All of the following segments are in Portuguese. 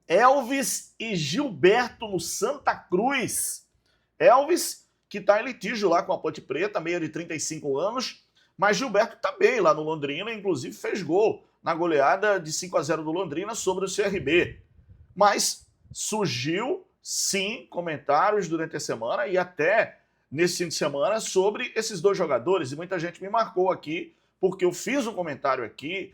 Elvis e Gilberto no Santa Cruz. Elvis, que está em litígio lá com a Ponte Preta, meia de 35 anos, mas Gilberto também lá no Londrina, inclusive fez gol na goleada de 5-0 do Londrina sobre o CRB. Mas surgiu, sim, comentários durante a semana e até nesse fim de semana sobre esses dois jogadores, e muita gente me marcou aqui, porque eu fiz um comentário aqui,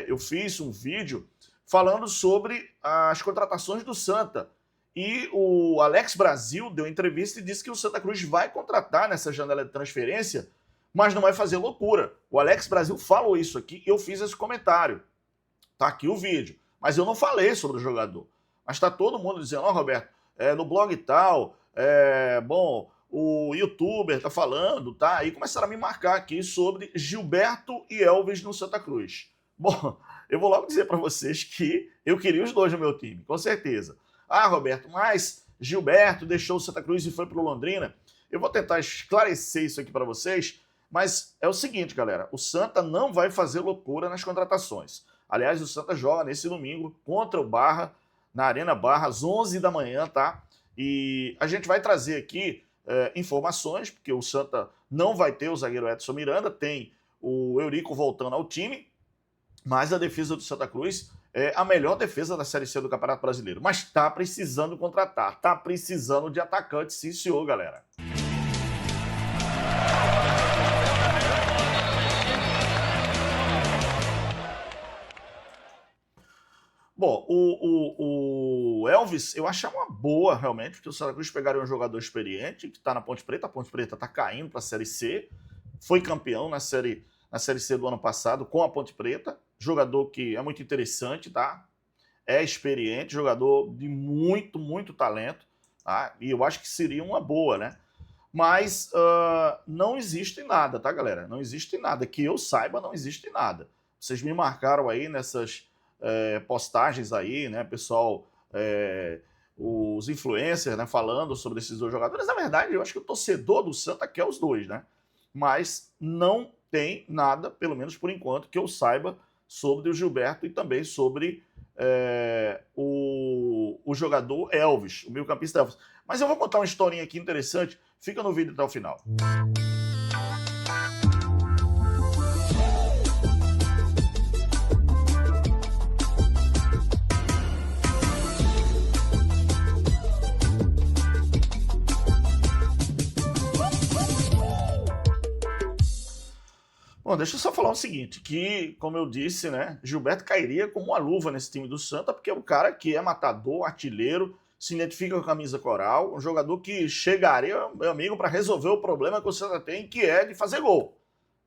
eu fiz um vídeo falando sobre as contratações do Santa. E o Alex Brasil deu entrevista e disse que o Santa Cruz vai contratar nessa janela de transferência, mas não vai fazer loucura. O Alex Brasil falou isso aqui e eu fiz esse comentário. Tá aqui o vídeo. Mas eu não falei sobre o jogador. Mas tá todo mundo dizendo, ó, Roberto, no blog e tal, bom, o youtuber tá falando, tá? Aí começaram a me marcar aqui sobre Gilberto e Elvis no Santa Cruz. Bom, eu vou logo dizer para vocês que eu queria os dois no meu time, com certeza. Ah, Roberto, mas Gilberto deixou o Santa Cruz e foi pro Londrina. Eu vou tentar esclarecer isso aqui para vocês, mas é o seguinte, galera, o Santa não vai fazer loucura nas contratações. Aliás, o Santa joga nesse domingo contra o Barra, na Arena Barra, às 11 da manhã, tá? E a gente vai trazer aqui informações, porque o Santa não vai ter o zagueiro Edson Miranda, tem o Eurico voltando ao time, mas a defesa do Santa Cruz é a melhor defesa da Série C do Campeonato Brasileiro. Mas tá precisando contratar, tá precisando de atacante, sim senhor, galera. Bom, o Elvis, eu achei uma boa, realmente, porque o Santa Cruz pegaria um jogador experiente, que está na Ponte Preta, a Ponte Preta está caindo para a Série C, foi campeão na série C do ano passado com a Ponte Preta, jogador que é muito interessante, tá? É experiente, jogador de muito, muito talento, tá? E eu acho que seria uma boa, né? Mas não existe nada, tá, galera? Não existe nada. Que eu saiba, não existe nada. Vocês me marcaram aí nessas postagens aí, né, pessoal, os influencers, né, falando sobre esses dois jogadores. Na verdade, eu acho que o torcedor do Santa quer os dois, né? Mas não tem nada, pelo menos por enquanto, que eu saiba sobre o Gilberto e também sobre o jogador Elvis, o meio-campista Elvis. Mas eu vou contar uma historinha aqui interessante. Fica no vídeo até o final. Bom, deixa eu só falar o seguinte, que, como eu disse, né, Gilberto cairia como uma luva nesse time do Santa, porque é um cara que é matador, artilheiro, se identifica com a camisa coral, um jogador que chegaria, meu amigo, para resolver o problema que o Santa tem, que é de fazer gol.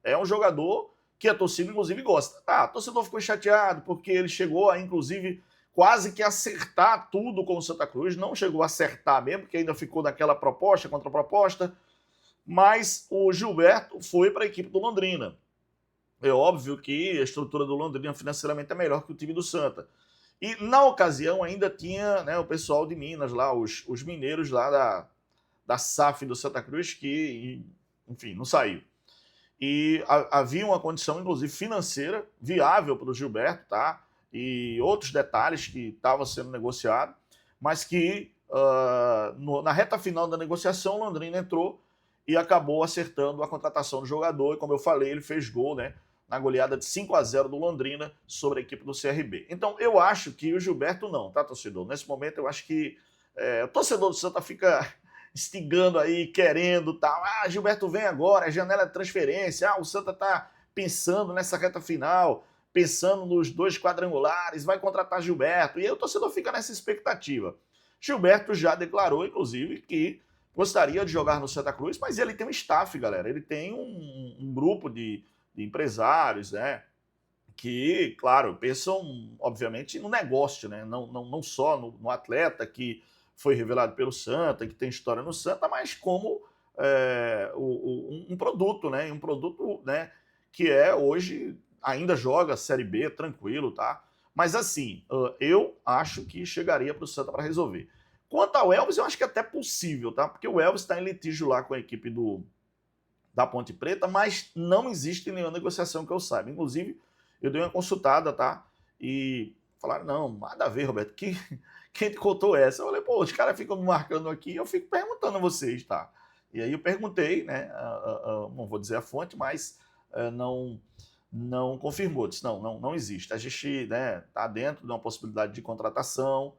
É um jogador que a torcida, inclusive, gosta. Ah, o torcedor ficou chateado porque ele chegou a, inclusive, quase que acertar tudo com o Santa Cruz, não chegou a acertar mesmo, porque ainda ficou naquela proposta, contra proposta, mas o Gilberto foi para a equipe do Londrina. É óbvio que a estrutura do Londrina financeiramente é melhor que o time do Santa. E na ocasião ainda tinha, né, o pessoal de Minas lá, os mineiros lá da SAF do Santa Cruz, que, enfim, não saiu. E havia uma condição, inclusive, financeira viável para o Gilberto, tá? E outros detalhes que estavam sendo negociados, mas que na reta final da negociação, o Londrina entrou e acabou acertando a contratação do jogador. E como eu falei, ele fez gol, né, na goleada de 5-0 do Londrina sobre a equipe do CRB. Então eu acho que o Gilberto não, tá, torcedor? Nesse momento eu acho que o torcedor do Santa fica instigando aí, querendo tal. Ah, Gilberto vem agora, janela de transferência. Ah, o Santa tá pensando nessa reta final, pensando nos 2 quadrangulares, vai contratar Gilberto. E aí o torcedor fica nessa expectativa. Gilberto já declarou, inclusive, que gostaria de jogar no Santa Cruz, mas ele tem um staff, galera. Ele tem um grupo de empresários, né? Que, claro, pensam, obviamente, no negócio, né? Não só no atleta que foi revelado pelo Santa, que tem história no Santa, mas como um produto, né? Um produto, né, que hoje ainda joga Série B tranquilo, tá? Mas assim, eu acho que chegaria para o Santa para resolver. Quanto ao Elvis, eu acho que é até possível, tá? Porque o Elvis está em litígio lá com a equipe da Ponte Preta, mas não existe nenhuma negociação que eu saiba. Inclusive, eu dei uma consultada, tá? E falaram, não, nada a ver, Roberto, quem te contou essa? Eu falei, pô, os caras ficam me marcando aqui, eu fico perguntando a vocês, tá? E aí eu perguntei, né, não vou dizer a fonte, mas não confirmou, disse, não existe. A gente está dentro de uma possibilidade de contratação,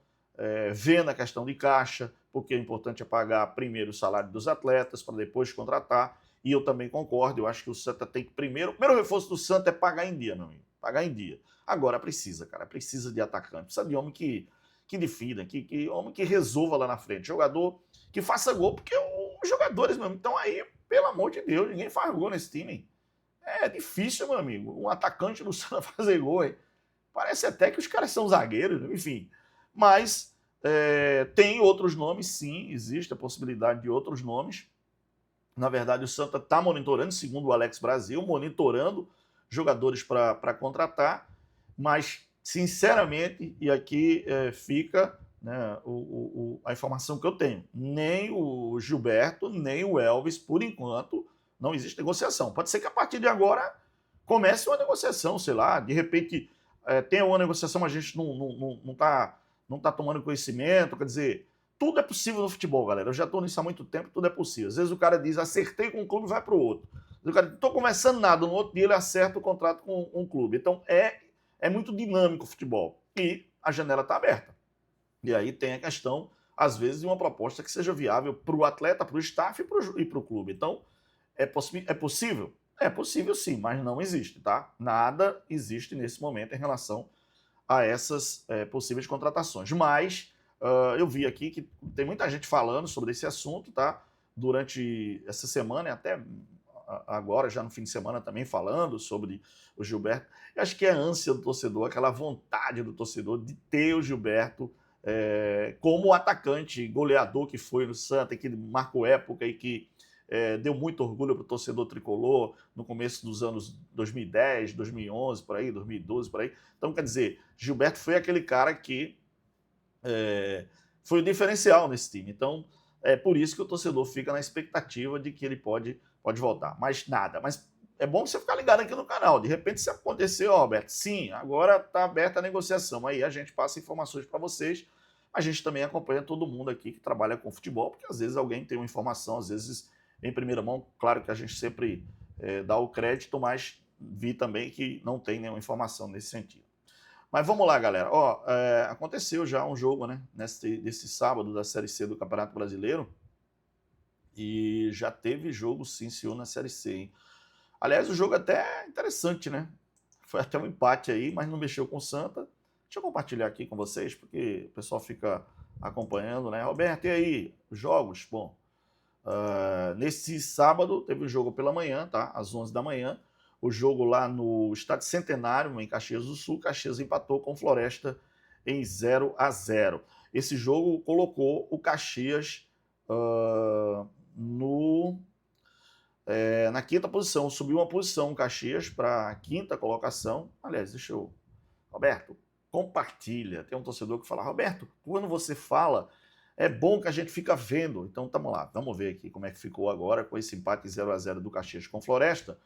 vendo a questão de caixa, porque o importante é pagar primeiro o salário dos atletas, para depois contratar, e eu também concordo, eu acho que o Santa tem que primeiro, o primeiro reforço do Santa é pagar em dia, meu amigo, pagar em dia. Agora precisa, cara, precisa de atacante, precisa de homem que defina, homem que resolva lá na frente, jogador que faça gol, porque os jogadores, meu amigo, estão aí, pelo amor de Deus, ninguém faz gol nesse time. É difícil, meu amigo, um atacante do Santa fazer gol, hein? Parece até que os caras são zagueiros, enfim. Mas tem outros nomes, sim, existe a possibilidade de outros nomes. Na verdade, o Santa está monitorando, segundo o Alex Brasil, monitorando jogadores para contratar, mas, sinceramente, e aqui fica, né, a informação que eu tenho, nem o Gilberto, nem o Elvis, por enquanto, não existe negociação. Pode ser que a partir de agora comece uma negociação, sei lá, de repente tem uma negociação, a gente não tá tomando conhecimento, quer dizer, tudo é possível no futebol, galera. Eu já estou nisso há muito tempo, tudo é possível. Às vezes o cara diz, acertei com um clube, vai para o outro. O cara, não estou conversando nada, no outro dia ele acerta o contrato com um clube. Então é muito dinâmico o futebol. E a janela está aberta. E aí tem a questão, às vezes, de uma proposta que seja viável para o atleta, para o staff e para o clube. Então, é possível? É possível sim, mas não existe, tá? Nada existe nesse momento em relação a essas possíveis contratações. Mas eu vi aqui que tem muita gente falando sobre esse assunto, tá? Durante essa semana, e até agora, já no fim de semana, também falando sobre o Gilberto. Eu acho que é a ânsia do torcedor, aquela vontade do torcedor de ter o Gilberto como atacante, goleador que foi no Santa, que marcou época e que deu muito orgulho para o torcedor tricolor no começo dos anos 2010, 2011, por aí, 2012, por aí. Então, quer dizer, Gilberto foi aquele cara que foi o diferencial nesse time. Então, é por isso que o torcedor fica na expectativa de que ele pode voltar. Mas nada. Mas é bom você ficar ligado aqui no canal. De repente, se acontecer, ó, Roberto, sim, agora está aberta a negociação. Aí a gente passa informações para vocês. A gente também acompanha todo mundo aqui que trabalha com futebol, porque às vezes alguém tem uma informação, às vezes em primeira mão. Claro que a gente sempre dá o crédito, mas vi também que não tem nenhuma informação nesse sentido. Mas vamos lá, galera. Aconteceu já um jogo, né, nesse sábado da Série C do Campeonato Brasileiro. E já teve jogo, sim, senhor, na Série C, hein? Aliás, o jogo até interessante, né? Foi até um empate aí, mas não mexeu com o Santa. Deixa eu compartilhar aqui com vocês, porque o pessoal fica acompanhando, né? Roberto, e aí? Os jogos? Bom, nesse sábado teve um jogo pela manhã, tá? Às 11 da manhã. O jogo lá no Estádio Centenário, em Caxias do Sul. Caxias empatou com o Floresta em 0-0. Esse jogo colocou o Caxias na quinta posição. Subiu uma posição o Caxias para a quinta colocação. Aliás, deixa eu... Roberto, compartilha. Tem um torcedor que fala, Roberto, quando você fala, é bom que a gente fica vendo. Então, vamos lá, vamos ver aqui como é que ficou agora com esse empate 0-0 do Caxias com Floresta.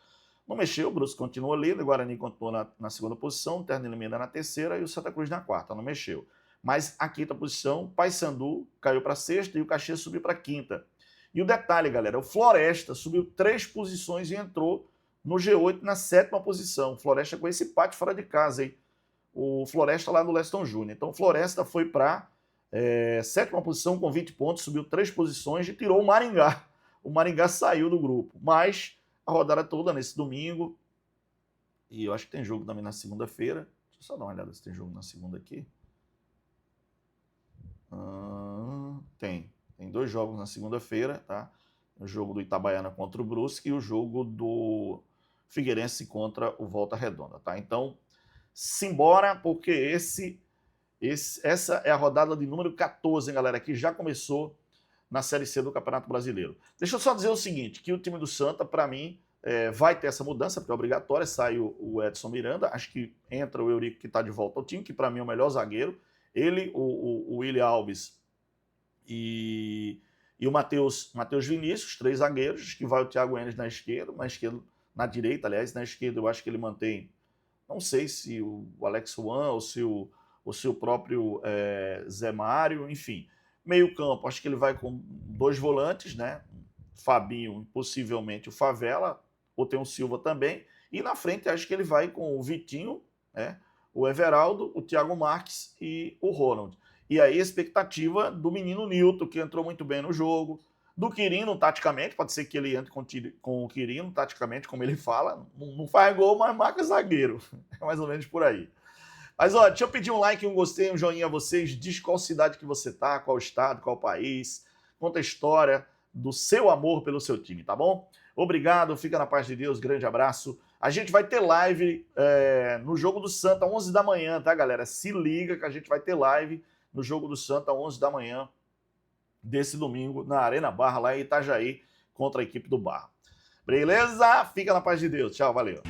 Não mexeu, o Brusque continua líder, o Guarani continuou na segunda posição, o Terno e Limeira na terceira e o Santa Cruz na quarta, não mexeu. Mas a quinta posição, Paysandu caiu para sexta e o Caxias subiu para quinta. E o detalhe, galera, o Floresta subiu 3 posições e entrou no G8 na sétima posição. Floresta com esse empate fora de casa, hein? O Floresta lá no Leston Júnior. Então o Floresta foi para sétima posição com 20 pontos, subiu 3 posições e tirou o Maringá. O Maringá saiu do grupo, mas a rodada toda nesse domingo, e eu acho que tem jogo também na segunda-feira. Deixa eu só dar uma olhada se tem jogo na segunda aqui. Tem 2 jogos na segunda-feira, tá? O jogo do Itabaiana contra o Brusque e o jogo do Figueirense contra o Volta Redonda, tá? Então, simbora, porque essa é a rodada de número 14, hein, galera, que já começou na Série C do Campeonato Brasileiro. Deixa eu só dizer o seguinte, que o time do Santa, para mim, vai ter essa mudança, porque é obrigatória, sai o Edson Miranda, acho que entra o Eurico, que está de volta ao time, que para mim é o melhor zagueiro, ele, o William Alves e o Matheus Vinícius, 3 zagueiros, que vai o Thiago Enes na esquerda, na direita, aliás, na esquerda eu acho que ele mantém, não sei se o Alex Juan ou se o o seu próprio Zé Mário, enfim. Meio campo, acho que ele vai com 2 volantes, né? Fabinho, possivelmente o Favela, ou tem o Silva também. E na frente, acho que ele vai com o Vitinho, né? O Everaldo, o Thiago Marques e o Ronald. E aí a expectativa do menino Nilton, que entrou muito bem no jogo, do Quirino, taticamente, pode ser que ele entre com o Quirino, taticamente, como ele fala, não faz gol, mas marca zagueiro. É mais ou menos por aí. Mas, ó, deixa eu pedir um like, um gostei, um joinha a vocês. Diz qual cidade que você tá, qual estado, qual país. Conta a história do seu amor pelo seu time, tá bom? Obrigado, fica na paz de Deus, grande abraço. A gente vai ter live no Jogo do Santa, 11 da manhã, tá, galera? Se liga que a gente vai ter live no Jogo do Santa, 11 da manhã desse domingo, na Arena Barra, lá em Itajaí, contra a equipe do Barra. Beleza? Fica na paz de Deus. Tchau, valeu.